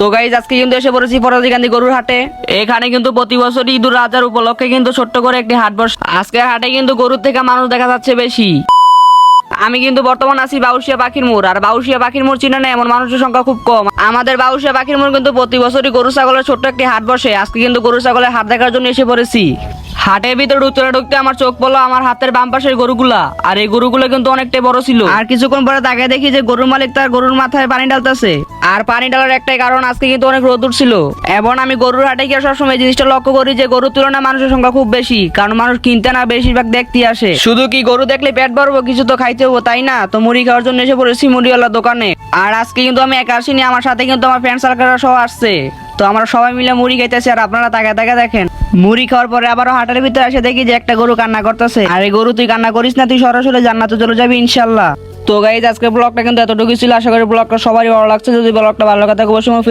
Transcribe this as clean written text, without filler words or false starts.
তো গাইজ আজকে কিন্তু এসে পড়েছি ফরাজিকান্দি গরুর হাটে। এখানে কিন্তু প্রতি বছর ঈদুল আজহার উপলক্ষে কিন্তু ছোট্ট করে একটি হাট বসে। আজকে হাটে কিন্তু গরুর থেকে মানুষ দেখা যাচ্ছে বেশি। আমি কিন্তু বর্তমান আছি বাউশিয়া পাখির মোড়। আর বাউশিয়া পাখির মোড় চিনে না এমন মানুষের সংখ্যা খুব কম। আমাদের বাউশিয়া পাখির মোড় কিন্তু প্রতি বছরই গরু ছাগলের ছোট্ট একটি হাট বসে। আজকে কিন্তু গরু ছাগলের হাট দেখার জন্য এসে পড়েছি। হাটের ভিতরে ঢুকতে আমার চোখ পড়লো আমার হাতের বাম পাশের গরুগুলা। আর এই গরুগুলো কিন্তু অনেকটাই বড় ছিল। আর কিছুক্ষণ পরে তাকে দেখি যে গরুর মালিক তার গরুর মাথায় পানি ঢালতেছে। আর পানি ঢালার একটাই কারণ, আজকে কিন্তু অনেক রোদ ছিল। এবং আমি গরুর হাটে গিয়ে সবসময় জিনিসটা লক্ষ্য করি যে গরুর তুলনায় মানুষের সংখ্যা খুব বেশি। কারণ মানুষ কিনতে না, বেশিরভাগ দেখতে আসে। শুধু কি গরু দেখলে পেট ভরবো, কিছু তো খাইতে হবো, তাই না? তো মুড়ি খাওয়ার জন্য এসে পড়েছি মুড়িওয়ালার দোকানে। আর আজকে কিন্তু আমি একা আসিনি, আমার সাথে কিন্তু আমার ফ্রেন্ড সার্কেলরা সহ আসছে। তো আমরা সবাই মিলে মুড়ি খাইতেছি। আর আপনারা তাকে তাকে দেখেন। মুড়ি খাওয়ার পরে আবারও হাটের ভিতরে এসে দেখি যে একটা গরু কান্না করতেছে। আরে গরু, তুই কান্না করিস না, তুই সরাসরি জান্নাতে চলে যাবি ইনশাল্লাহ। তো গাইজ আজকের ব্লগটা কিন্তু এতটুকু ছিল। আশা করি ব্লগটা সবারই ভালো লাগছে। যদি ব্লগটা ভালো লাগে থাকে অবশ্যই